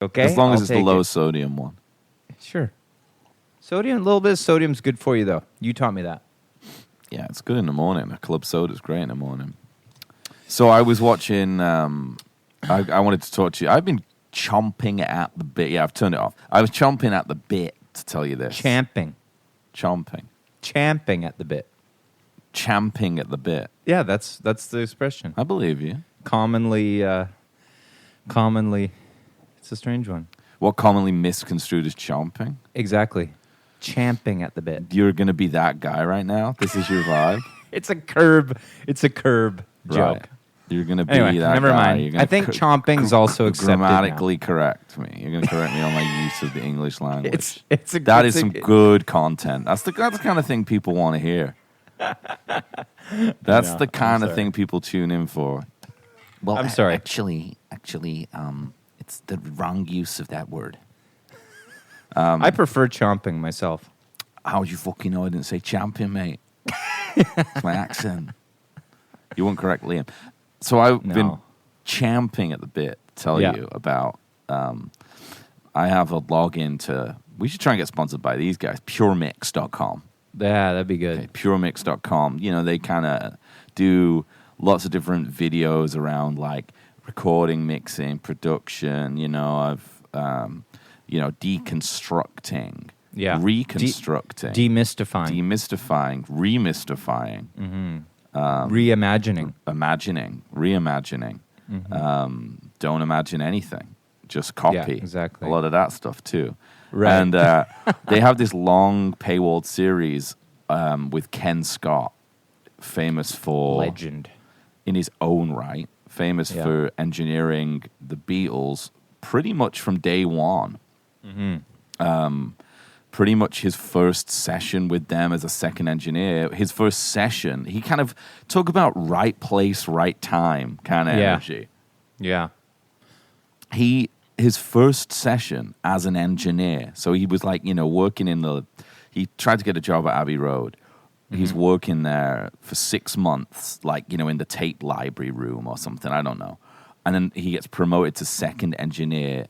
Okay, As long I'll as it's the take low it. sodium one. Sure. Sodium, a little bit of sodium's good for you, though. You taught me that. Yeah, it's good in the morning. A club soda's great in the morning. So I was watching. I wanted to talk to you. I've been chomping at the bit. Yeah, I've turned it off. I was chomping at the bit to tell you this. Champing at the bit. Champing at the bit. Yeah, that's the expression. I believe you. Commonly, it's a strange one. What commonly misconstrued as chomping? Exactly. Champing at the bit. You're going to be that guy right now? This is your vibe? It's a curb joke. Right. You're going to be Anyway, that never guy. mind. You're gonna I think chomping's also accepted grammatically correct me. You're going to correct me on my use of the English language. That is some good content. That's the kind of thing people want to hear. That's the kind of thing people tune in for. Well, I'm sorry. Actually, it's the wrong use of that word. I prefer chomping myself. How would you fucking know I didn't say champion, mate? It's my accent. You weren't correct, Liam. So I've been champing at the bit to tell you about. I have a login to. We should try and get sponsored by these guys. PureMix.com. Yeah, that'd be good. Okay, PureMix.com. You know, they kind of do lots of different videos around like recording, mixing, production. You know, deconstructing. Yeah. Reconstructing. Demystifying. Remystifying. Mm-hmm. Reimagining. Reimagining. Mm-hmm. Don't imagine anything. Just copy. Yeah, exactly. A lot of that stuff too. Right. And they have this long paywalled series with Ken Scott, famous for... Legend. In his own right. Famous for engineering the Beatles pretty much from day one. Mm-hmm. Pretty much his first session with them as a second engineer, his first session, he kind of talk about right place, right time kind of energy. Yeah. His first session as an engineer, so he was like, working he tried to get a job at Abbey Road. Mm-hmm. He's working there for 6 months, like, in the Tate Library room or something, I don't know. And then he gets promoted to second engineer.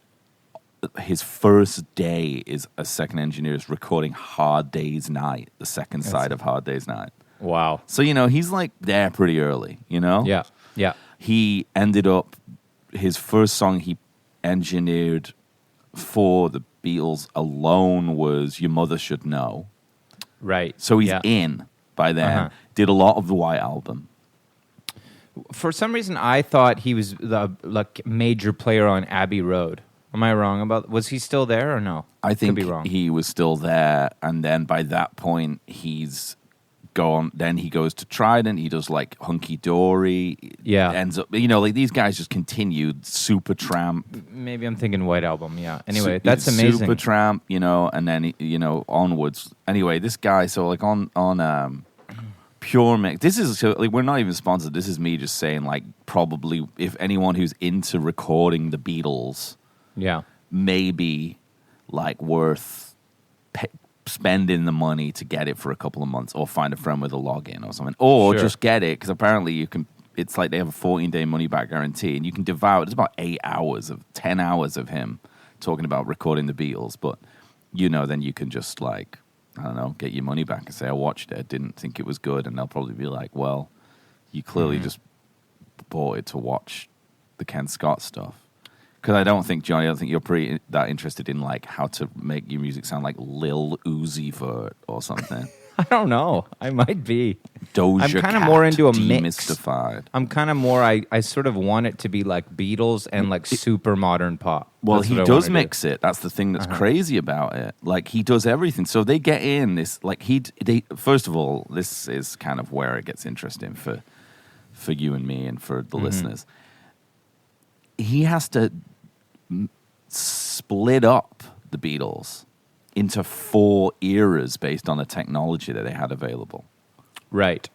His first day is a second engineer is recording Hard Day's Night, the second side of Hard Day's Night. Wow. So, he's like there pretty early, Yeah. Yeah. He ended up, his first song he engineered for the Beatles alone was Your Mother Should Know. Right. So he's in by then. Uh-huh. Did a lot of the White Album. For some reason, I thought he was the major player on Abbey Road. Am I wrong about? Was he still there or no? I think Could be wrong. he was still there, and then by that point he's gone. Then he goes to Trident. He does like Hunky Dory. Yeah, ends up. Like these guys just continued. Supertramp. Maybe I'm thinking White Album. Yeah. Anyway, that's amazing. Supertramp. And then onwards. Anyway, this guy. So like on Pure Mix. This is like we're not even sponsored. This is me just saying like probably if anyone who's into recording the Beatles. Yeah. Maybe like worth spending the money to get it for a couple of months or find a friend with a login or something. Or just get it because apparently you can, it's like they have a 14-day money-back guarantee and you can devour, it's about 10 hours of him talking about recording the Beatles. But, then you can just like, I don't know, get your money back and say, I watched it, didn't think it was good. And they'll probably be like, well, you clearly just bought it to watch the Ken Scott stuff. Because I don't think you're pretty that interested in like how to make your music sound like Lil Uzi Vert or something. I don't know. I might be. Doja I'm kind of Cat, more into a demystified. Mix. I'm kind of more. I sort of want it to be like Beatles and like super modern pop. Well, that's he does mix it. That's the thing that's crazy about it. Like he does everything. So they get in this. Like first of all, this is kind of where it gets interesting for you and me and for the listeners. He has to split up the Beatles into 4 eras based on the technology that they had available. Right.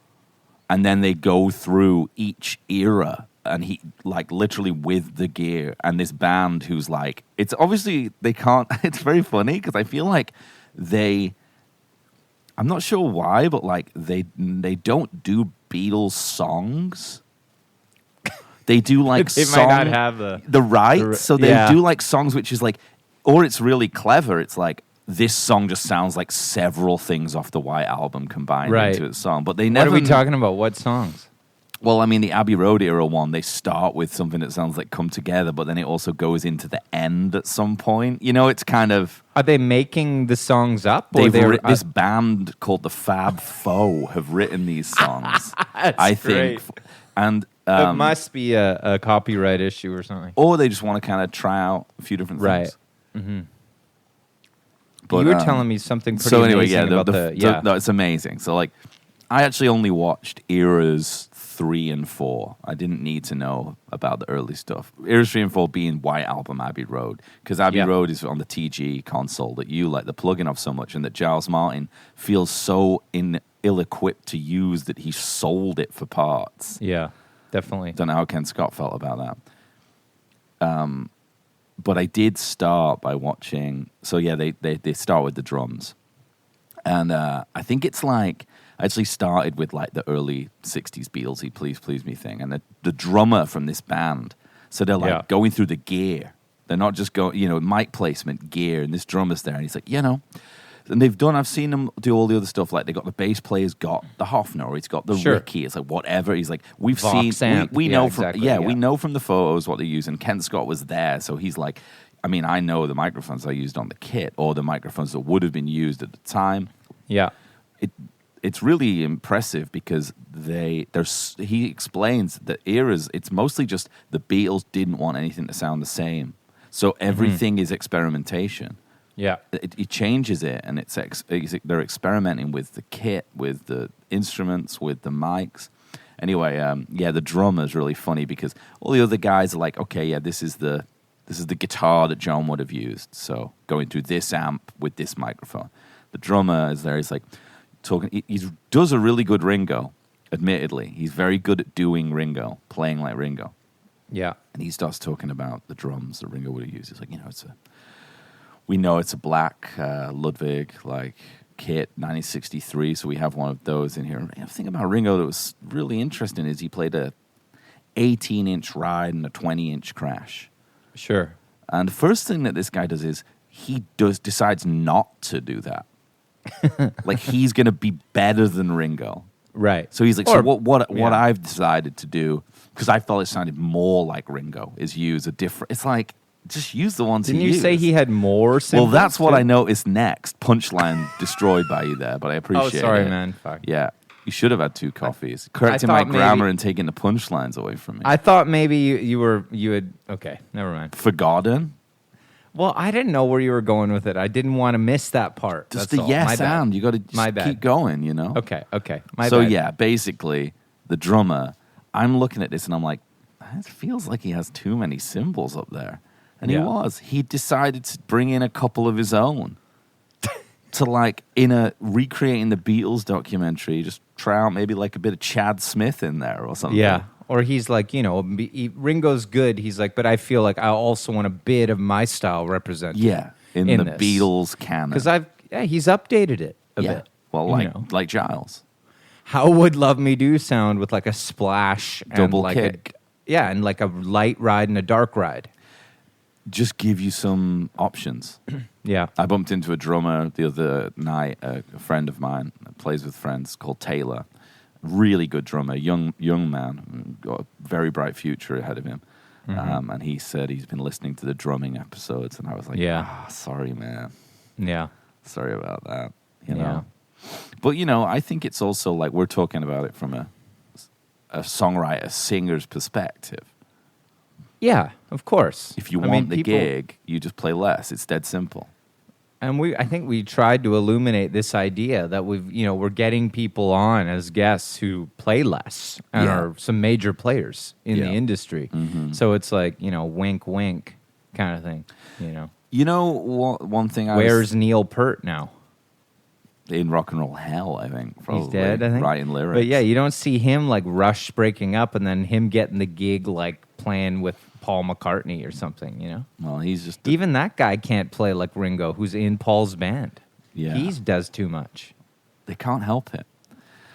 And then they go through each era and he like literally with the gear and this band who's like, it's obviously they can't, it's very funny because I feel like I'm not sure why, but like they don't do Beatles songs. they do like They might not have the rights. So they yeah. do like songs which is like, or it's really clever. It's like, this song just sounds like several things off the White Album combined into a song. But they never... What are we talking about? What songs? Well, I mean, the Abbey Road era one, they start with something that sounds like Come Together, but then it also goes into the end at some point. You know, it's kind of... Are they making the songs up? Or this band called the Fab Four have written these songs. I think. And it must be a copyright issue or something. Or they just want to kind of try out a few different things. Right. Mm-hmm. But, you were telling me something pretty amazing about the... No, it's amazing. So, like, I actually only watched Eras 3 and 4. I didn't need to know about the early stuff. Eras 3 and 4 being White Album Abbey Road. Because Abbey Road is on the TG console that you like the plugin of so much, and that Giles Martin feels so ill-equipped to use that he sold it for parts. Yeah, definitely. Don't know how Ken Scott felt about that. But I did start by watching... So, yeah, they start with the drums. And I think it's like... I actually started with, like, the early 60s Beatlesy Please Please Me thing. And the drummer from this band... So they're, like, going through the gear. They're not just going... You know, mic placement, gear. And this drummer's there. And he's like, you know... And they've done... I've seen them do all the other stuff. Like, they got the bass player's got the Hofner. Or he's got the Ricky. It's like, whatever. He's like, we've Vox seen... amp. We know from... Exactly, we know from the photos what they use. And Ken Scott was there. So he's like... I mean, I know the microphones I used on the kit. Or the microphones that would have been used at the time. Yeah. It's really impressive because he explains that eras, it's mostly just the Beatles didn't want anything to sound the same. So everything is experimentation. Yeah. It changes it, and they're experimenting with the kit, with the instruments, with the mics. Anyway, the drummer is really funny because all the other guys are like, okay, yeah, this is the guitar that John would have used. So going through this amp with this microphone. The drummer is there, he's like... talking. He does a really good Ringo, admittedly. He's very good at doing Ringo, playing like Ringo. Yeah. And he starts talking about the drums that Ringo would have used. He's like, you know, we know it's a black Ludwig, like, kit, 1963, so we have one of those in here. And the thing about Ringo that was really interesting is he played a 18-inch ride and a 20-inch crash. Sure. And the first thing that this guy does is he decides not to do that. Like, he's going to be better than Ringo. Right. So he's like, what I've decided to do, because I felt it sounded more like Ringo, is use a different... It's like, just use the ones Didn't he used. you say he had more symbols? Well, that's what I noticed next. Punchline destroyed by you there, but I appreciate it. Oh, sorry, man. Fuck. Yeah. You should have had 2 coffees. Correcting my grammar and taking the punchlines away from me. I thought maybe you had... Okay, never mind. Forgotten? Well, I didn't know where you were going with it. I didn't want to miss that part. Just That's the all. yes and. You got to just keep going, you know? Okay. So, yeah, basically, the drummer, I'm looking at this and I'm like, it feels like he has too many symbols up there. And he decided to bring in a couple of his own. To, like, recreating the Beatles documentary, just try out maybe like a bit of Chad Smith in there or something. Yeah. Or he's like, you know, Ringo's good. He's like, but I feel like I also want a bit of my style represented. Yeah, in the this. Beatles canon. Because he's updated it a bit. Well, like Giles. How would Love Me Do sound with like a splash Double and like kick. and like a light ride and a dark ride? Just give you some options. Yeah. I bumped into a drummer the other night, a friend of mine that plays with friends called Taylor. Really good drummer, young man, got a very bright future ahead of him. Mm-hmm. And he said he's been listening to the drumming episodes, and I was like, sorry, man. Yeah. Sorry about that, you know. But, you know, I think it's also like we're talking about it from a songwriter, singer's perspective. Yeah, of course. If you want the gig, you just play less. It's dead simple. And I think we tried to illuminate this idea that we're getting people on as guests who play less and are some major players in the industry. Mm-hmm. So it's like, wink, wink kind of thing, You know, one thing Where's Neil Peart now? In rock and roll hell, I think. Probably. He's dead, I think. Writing lyrics. But yeah, you don't see him like Rush breaking up and then him getting the gig like playing with Paul McCartney or something, Well, he's just... Even that guy can't play like Ringo, who's in Paul's band. Yeah. He does too much. They can't help it.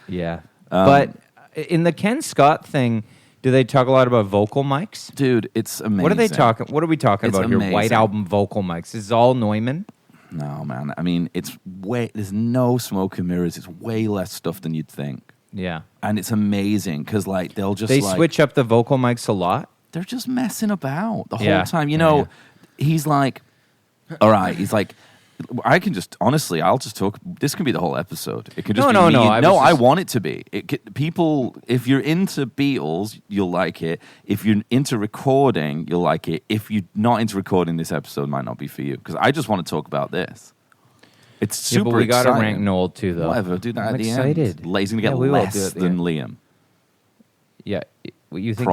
Yeah. But in the Ken Scott thing, Do they talk a lot about vocal mics? Dude, it's amazing. What are they talking? What are we talking It's about here? amazing. White Album vocal mics. This is all Neumann? No, man. I mean, there's no smoke and mirrors. It's way less stuff than you'd think. Yeah. And it's amazing because, like, they'll just They switch up the vocal mics a lot? They're just messing about the Yeah. whole time. Yeah. He's like, all right. He's like, I can just, honestly, I'll just talk. This can be the whole episode. It can just be me. I want it to be. People, if you're into Beatles, you'll like it. If you're into recording, you'll like it. If you're not into recording, this episode might not be for you. Because I just want to talk about this. It's super but we got to exciting. rank Noel too, though. Whatever, do that I'm at the excited. end. He's going to get we will do less it at the than end. Liam. Yeah. You think